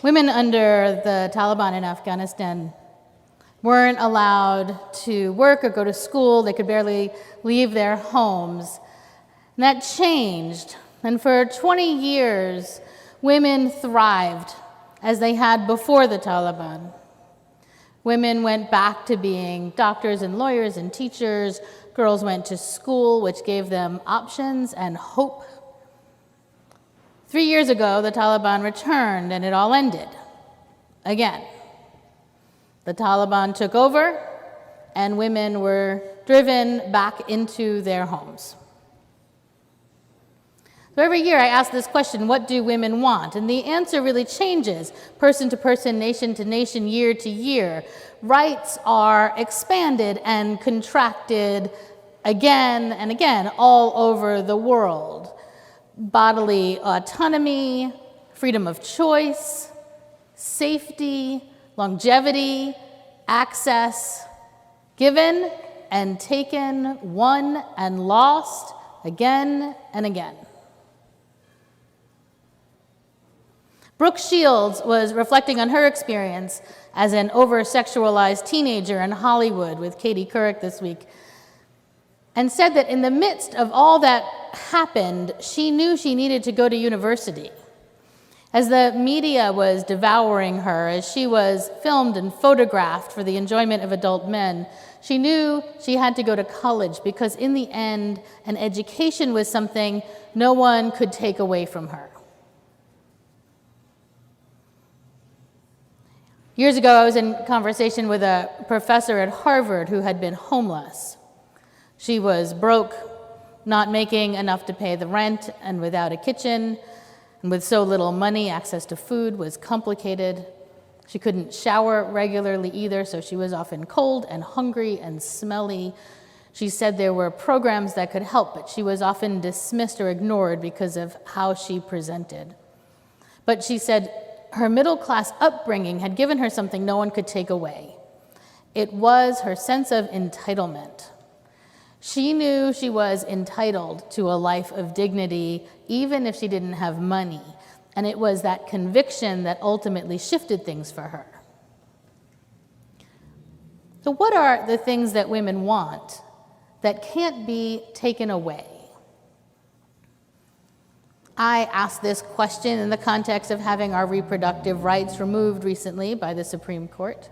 Women under the Taliban in Afghanistan weren't allowed to work or go to school. They could barely leave their homes. And that changed. And for 20 years, women thrived as they had before the Taliban. Women went back to being doctors and lawyers and teachers. Girls went to school, which gave them options and hope. 3 years ago, the Taliban returned and it all ended. Again. The Taliban took over and women were driven back into their homes. So every year I ask this question, what do women want? And the answer really changes person to person, nation to nation, year to year. Rights are expanded and contracted again and again all over the world. Bodily autonomy, freedom of choice, safety, longevity, access, given and taken, won and lost again and again. Brooke Shields was reflecting on her experience as an over-sexualized teenager in Hollywood with Katie Couric this week, and said that in the midst of all that happened, she knew she needed to go to university. As the media was devouring her, as she was filmed and photographed for the enjoyment of adult men, she knew she had to go to college because in the end, an education was something no one could take away from her. Years ago, I was in conversation with a professor at Harvard who had been homeless. She was broke, not making enough to pay the rent, and without a kitchen. And with so little money, access to food was complicated. She couldn't shower regularly either, so she was often cold and hungry and smelly. She said there were programs that could help, but she was often dismissed or ignored because of how she presented. But she said her middle-class upbringing had given her something no one could take away. It was her sense of entitlement. She knew she was entitled to a life of dignity, even if she didn't have money. And it was that conviction that ultimately shifted things for her. So what are the things that women want that can't be taken away? I asked this question in the context of having our reproductive rights removed recently by the Supreme Court.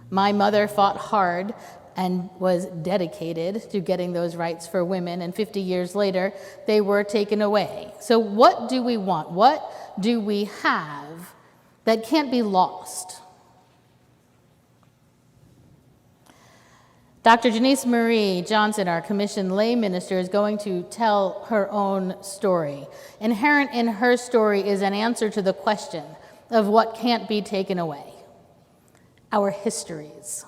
My mother fought hard and was dedicated to getting those rights for women, and 50 years later, they were taken away. So what do we want? What do we have that can't be lost? Dr. Janice Marie Johnson, our commissioned lay minister, is going to tell her own story. Inherent in her story is an answer to the question of what can't be taken away. Our histories,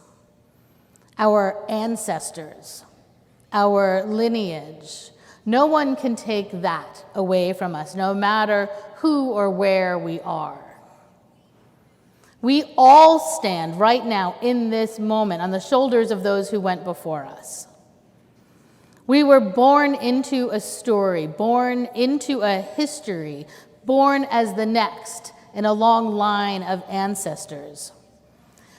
our ancestors, our lineage. No one can take that away from us, no matter who or where we are. We all stand right now in this moment on the shoulders of those who went before us. We were born into a story, born into a history, born as the next in a long line of ancestors.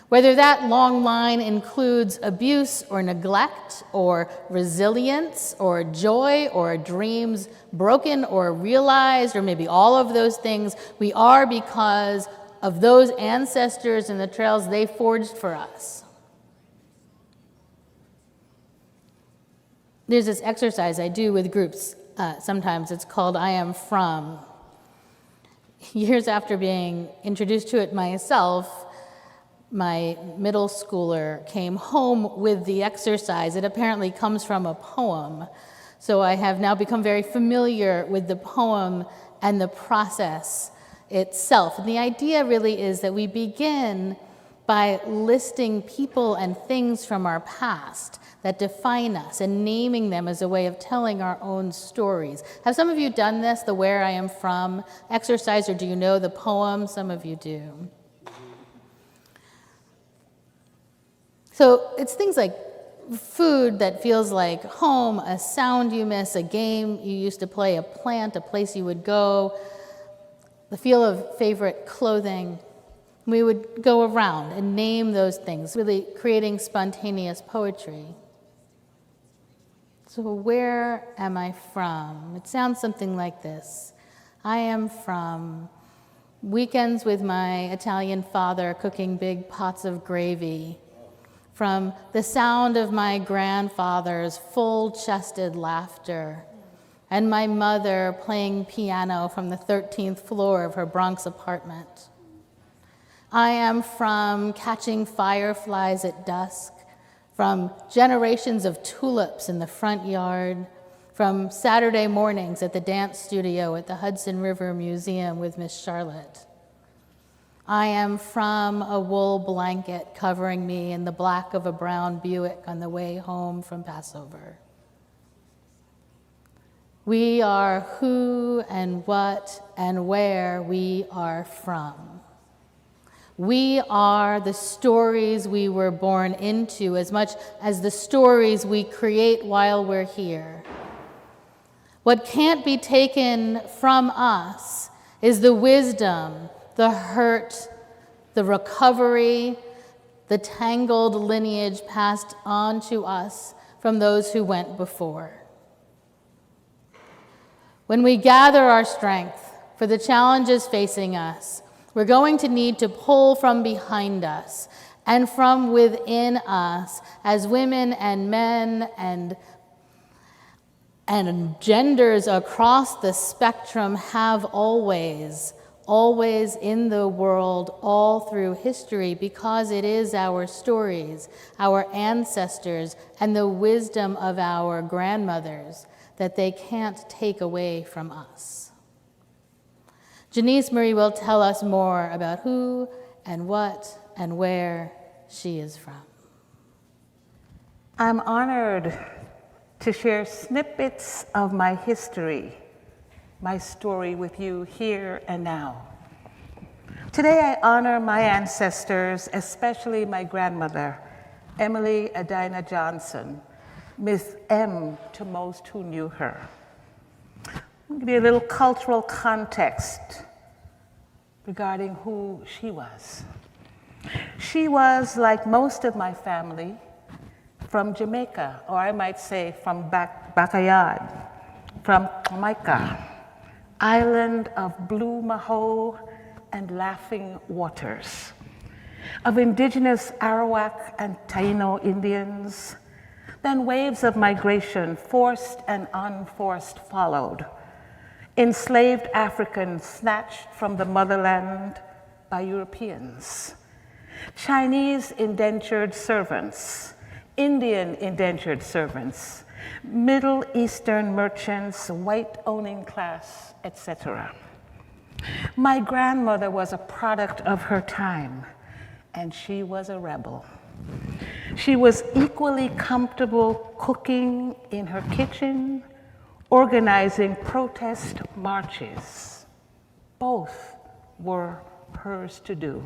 Whether that long line includes abuse or neglect or resilience or joy or dreams broken or realized or maybe all of those things, we are because of those ancestors and the trails they forged for us. There's this exercise I do with groups sometimes. It's called I Am From. Years after being introduced to it myself, my middle schooler came home with the exercise. It apparently comes from a poem. So I have now become very familiar with the poem and the process itself. And the idea really is that we begin by listing people and things from our past that define us and naming them as a way of telling our own stories. Have some of you done this, the Where I Am From exercise, or do you know the poem? Some of you do. So it's things like food that feels like home, a sound you miss, a game you used to play, a plant, a place you would go. the feel of favorite clothing. We would go around and name those things, really creating spontaneous poetry. So where am I from? It sounds something like this. I am from weekends with my Italian father cooking big pots of gravy, from the sound of my grandfather's full-chested laughter, and my mother playing piano from the 13th floor of her Bronx apartment. I am from catching fireflies at dusk, from generations of tulips in the front yard, from Saturday mornings at the dance studio at the Hudson River Museum with Miss Charlotte. I am from a wool blanket covering me in the black of a brown Buick on the way home from Passover. We are who and what and where we are from. We are the stories we were born into as much as the stories we create while we're here. What can't be taken from us is the wisdom, the hurt, the recovery, the tangled lineage passed on to us from those who went before. When we gather our strength for the challenges facing us, we're going to need to pull from behind us and from within us as women and men and genders across the spectrum have always in the world, all through history, because it is our stories, our ancestors, and the wisdom of our grandmothers that they can't take away from us. Janice Marie will tell us more about who and what and where she is from. I'm honored to share snippets of my history, my story with you here and now. Today I honor my ancestors, especially my grandmother, Emily Adina Johnson, Miss M to most who knew her. I'll give you a little cultural context regarding who she was. She was, like most of my family, from Jamaica, or I might say from Bacayad, from Jamaica, island of blue maho and laughing waters, of indigenous Arawak and Taino Indians. Then waves of migration, forced and unforced, followed. Enslaved Africans snatched from the motherland by Europeans. Chinese indentured servants, Indian indentured servants, Middle Eastern merchants, white owning class, etc. My grandmother was a product of her time, and she was a rebel. She was equally comfortable cooking in her kitchen, organizing protest marches. Both were hers to do.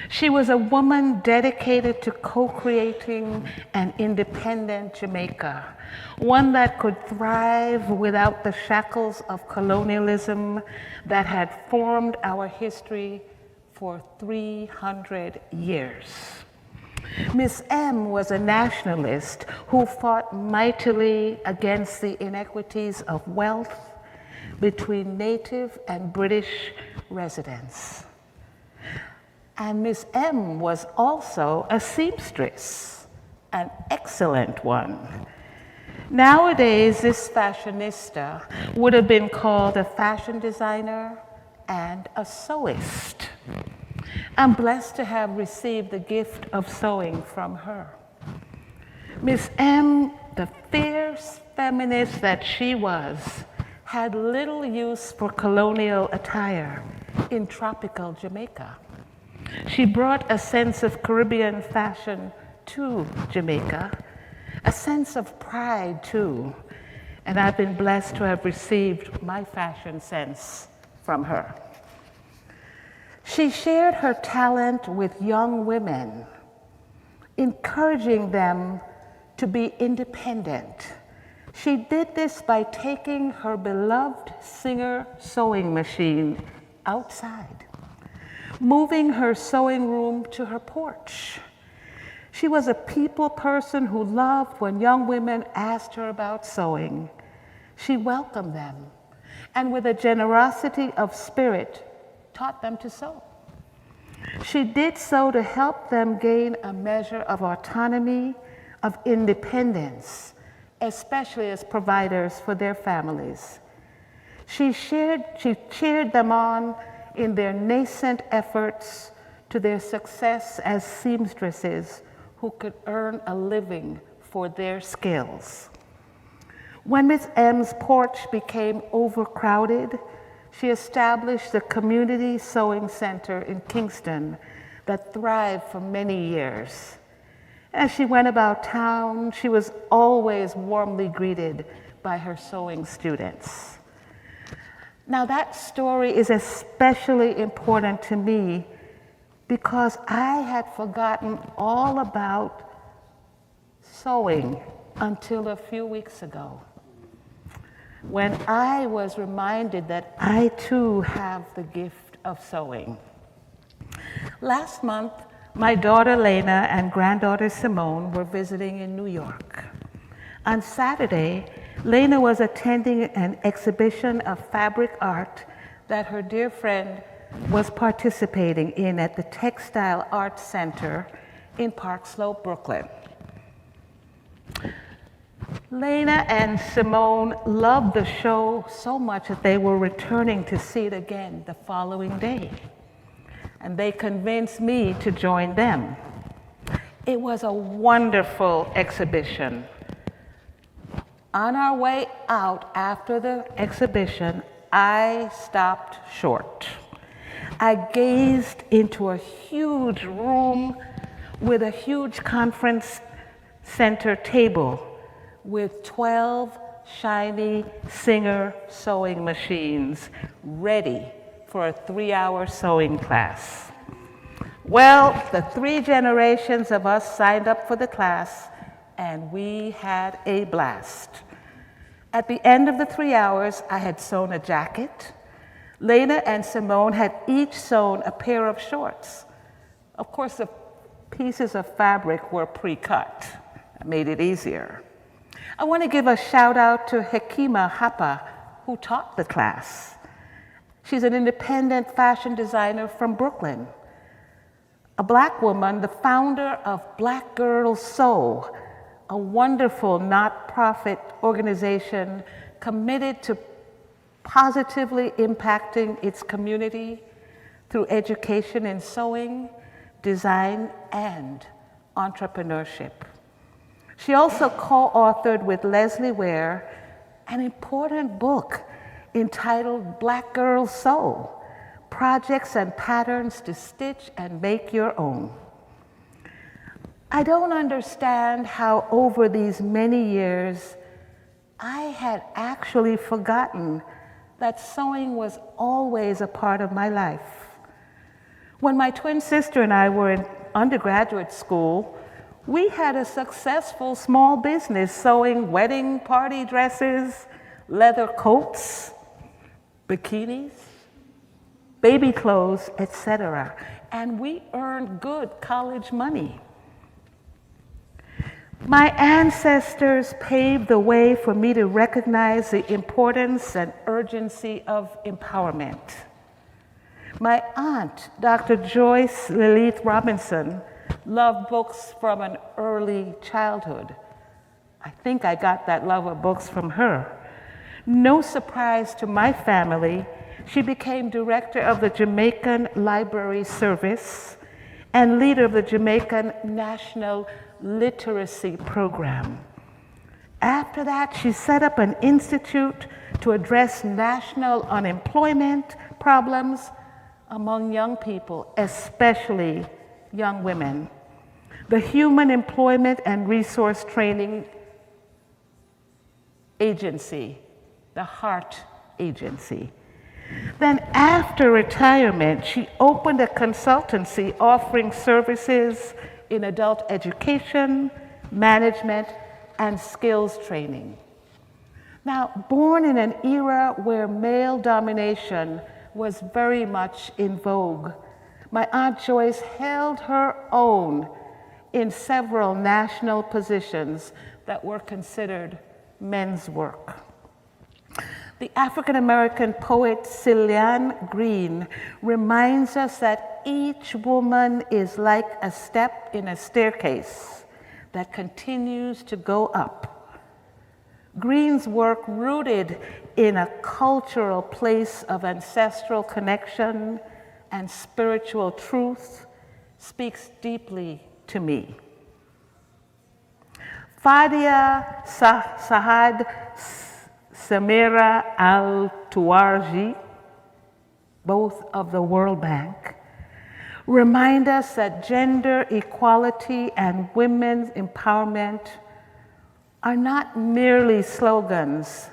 She was a woman dedicated to co-creating an independent Jamaica, one that could thrive without the shackles of colonialism that had formed our history for 300 years. Miss M was a nationalist who fought mightily against the inequities of wealth between native and British residents. And Miss M was also a seamstress, an excellent one. Nowadays, this fashionista would have been called a fashion designer and a sewist. I'm blessed to have received the gift of sewing from her. Miss M, the fierce feminist that she was, had little use for colonial attire in tropical Jamaica. She brought a sense of Caribbean fashion to Jamaica, a sense of pride too, and I've been blessed to have received my fashion sense from her. She shared her talent with young women, encouraging them to be independent, She did this by taking her beloved Singer sewing machine outside, moving her sewing room to her porch. She was a people person who loved when young women asked her about sewing. She welcomed them, and with a generosity of spirit, taught them to sew. She did so to help them gain a measure of autonomy, of independence, especially as providers for their families. She cheered them on in their nascent efforts to their success as seamstresses who could earn a living for their skills. When Miss M's porch became overcrowded, she established the Community Sewing Center in Kingston that thrived for many years. As she went about town, she was always warmly greeted by her sewing students. Now that story is especially important to me because I had forgotten all about sewing until a few weeks ago, when I was reminded that I too have the gift of sewing. Last month, my daughter Lena and granddaughter Simone were visiting in New York. On Saturday, Lena was attending an exhibition of fabric art that her dear friend was participating in at the Textile Arts Center in Park Slope, Brooklyn. Lena and Simone loved the show so much that they were returning to see it again the following day, and they convinced me to join them. It was a wonderful exhibition. On our way out after the exhibition, I stopped short. I gazed into a huge room with a huge conference center table with 12 shiny Singer sewing machines ready for a 3-hour sewing class. Well, the 3 generations of us signed up for the class, and we had a blast. At the end of the 3 hours, I had sewn a jacket. Lena and Simone had each sewn a pair of shorts. Of course, the pieces of fabric were pre-cut. That made it easier. I want to give a shout out to Hekima Hapa, who taught the class. She's an independent fashion designer from Brooklyn, a Black woman, the founder of Black Girls Sew, a wonderful not-profit organization committed to positively impacting its community through education in sewing, design, and entrepreneurship. She also co-authored with Leslie Ware an important book entitled Black Girls Sew: Projects and Patterns to Stitch and Make Your Own. I don't understand how over these many years I had actually forgotten that sewing was always a part of my life. When my twin sister and I were in undergraduate school, we had a successful small business sewing wedding party dresses, leather coats, bikinis, baby clothes, etc. And we earned good college money. My ancestors paved the way for me to recognize the importance and urgency of empowerment. My aunt, Dr. Joyce Lilith Robinson, loved books from an early childhood. I think I got that love of books from her. No surprise to my family, she became director of the Jamaican Library Service and leader of the Jamaican National Literacy Program. After that, she set up an institute to address national unemployment problems among young people, especially young women. The Human Employment and Resource Training Agency, the HEART Agency. Then after retirement, she opened a consultancy offering services in adult education, management, and skills training. Now, born in an era where male domination was very much in vogue, my Aunt Joyce held her own in several national positions that were considered men's work. The African-American poet Cillian Green reminds us that each woman is like a step in a staircase that continues to go up. Green's work, rooted in a cultural place of ancestral connection and spiritual truth, speaks deeply to me. Fadia Sahad Samira Al-Tuwarji, both of the World Bank, remind us that gender equality and women's empowerment are not merely slogans,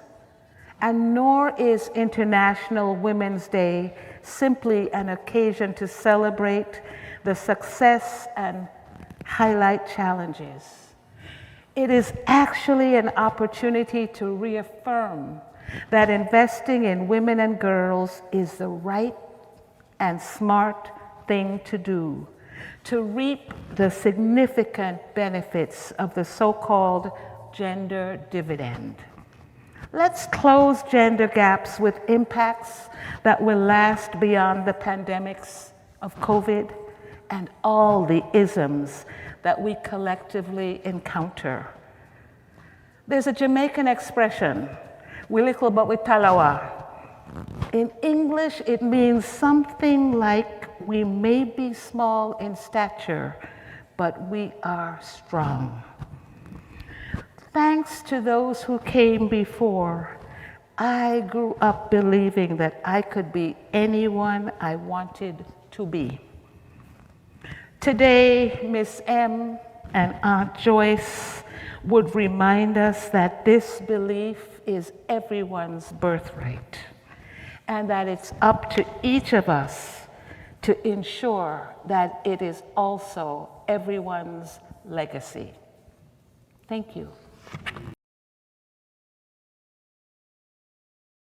and nor is International Women's Day simply an occasion to celebrate the success and highlight challenges. It is actually an opportunity to reaffirm that investing in women and girls is the right and smart thing to do to reap the significant benefits of the so-called gender dividend. Let's close gender gaps with impacts that will last beyond the pandemics of COVID and all the isms that we collectively encounter. There's a Jamaican expression, "Wiliklo but we talawa." In English, it means something like, we may be small in stature, but we are strong. Thanks to those who came before, I grew up believing that I could be anyone I wanted to be. Today, Miss M and Aunt Joyce would remind us that this belief is everyone's birthright, and that it's up to each of us to ensure that it is also everyone's legacy. Thank you.